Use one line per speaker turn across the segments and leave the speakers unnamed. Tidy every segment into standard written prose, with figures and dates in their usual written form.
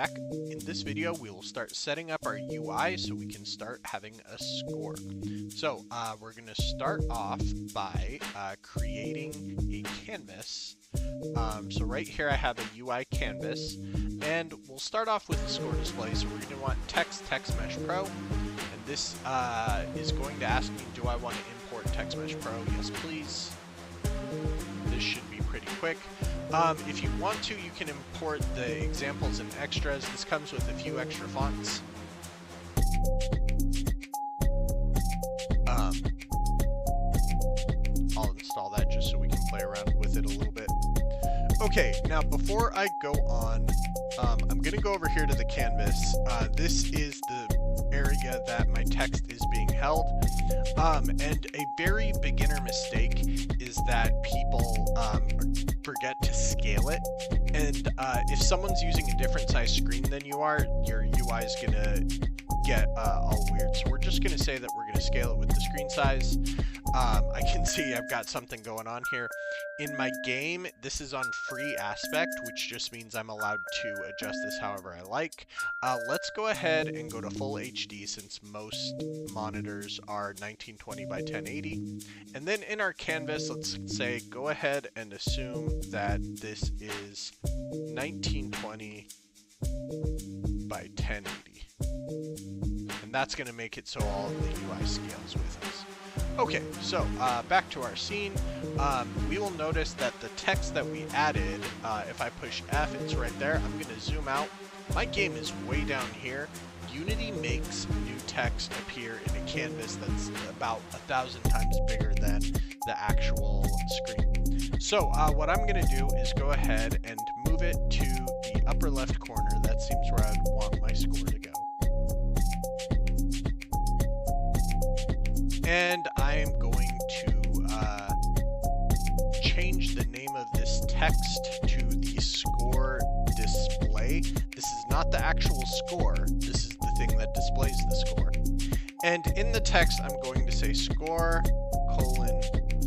back. In this video, we will start setting up our UI so we can start having a score. So we're going to start off by creating a canvas. So right here I have a UI canvas, and we'll start off with the score display. So we're going to want text Mesh Pro, and this is going to ask me, do I want to import Text Mesh Pro? Yes, please. This should be pretty quick. If you want to, you can import the examples and extras. This comes with a few extra fonts. I'll install that just so we can play around with it a little bit. Okay, now before I go on, I'm going to go over here to the canvas. This is the area that my text is being held. And a very beginner mistake is that people forget to scale it. And if someone's using a different size screen than you are, your UI is going to get all weird. So we're just going to say that we're going to scale it with the screen size. I can see I've got something going on here. In my game, this is on free aspect, which just means I'm allowed to adjust this however I like. Let's go ahead and go to full HD since most monitors are 1920 by 1080. And then in our canvas, let's say go ahead and assume that this is 1920 by 1080. And that's going to make it so all of the UI scales with us. Okay, so back to our scene. We will notice that the text that we added, if I push F, it's right there. I'm going to zoom out. My game is way down here. Unity makes new text appear in a canvas that's about 1,000 times bigger than the actual screen. So what I'm going to do is go ahead and move it to the upper left corner. That seems where I'd want my score to go. And I am going to change the name of this text to the score display. This is not the actual score. This is the thing that displays the score. And in the text, I'm going to say score : 0,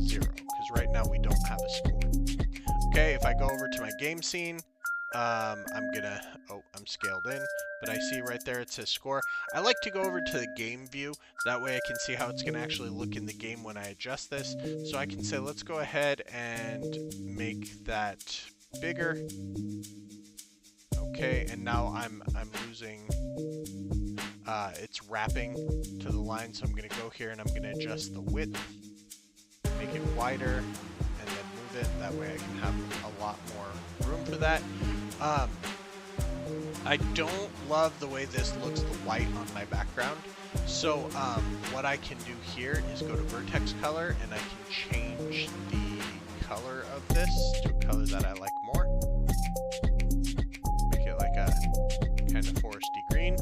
because right now we don't have a score. Okay, if I go over to my game scene, I'm scaled in, but I see right there it says score. I like to go over to the game view. That way I can see how it's going to actually look in the game when I adjust this. So I can say, let's go ahead and make that bigger. Okay, and now I'm losing, it's wrapping to the line. So I'm going to go here and I'm going to adjust the width, make it wider, and then move it. That way I can have a lot more room for that. I don't love the way this looks, the white on my background. So what I can do here is go to vertex color, and I can change the color of this to a color that I like more. Make it like a kind of foresty green.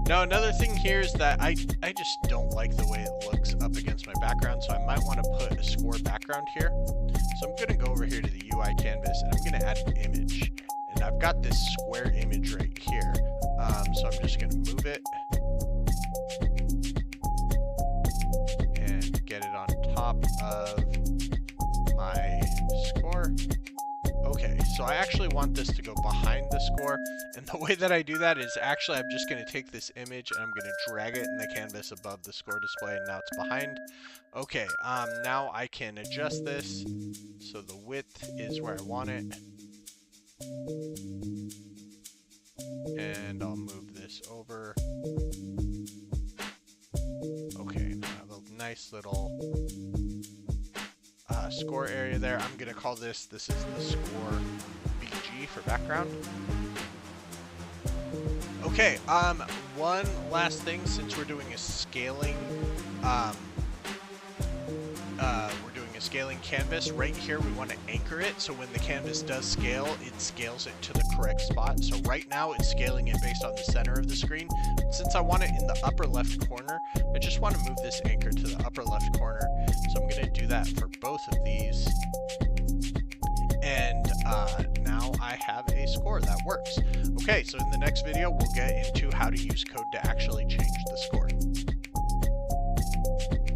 Now another thing here is that I just don't like the way it looks up against my background, so I might want to put a score background here. So I'm going to go over here to the UI canvas, and I'm going to add an image. And I've got this square image right here, so I'm just going to move it and get it on top of my score. Okay, so I actually want this to go behind the score, and the way that I do that is actually I'm just going to take this image and I'm going to drag it in the canvas above the score display, and now it's behind. Okay, now I can adjust this so the width is where I want it. And I'll move this over. Okay, now I have a nice little score area there. I'm going to call this is the score BG for background. Okay, one last thing, since we're doing a scaling, scaling canvas, right here we want to anchor it, so when the canvas does scale, it scales it to the correct spot. So right now it's scaling it based on the center of the screen. Since I want it in the upper left corner, I just want to move this anchor to the upper left corner. So I'm going to do that for both of these. And now I have a score that works. Okay, so in the next video, we'll get into how to use code to actually change the score.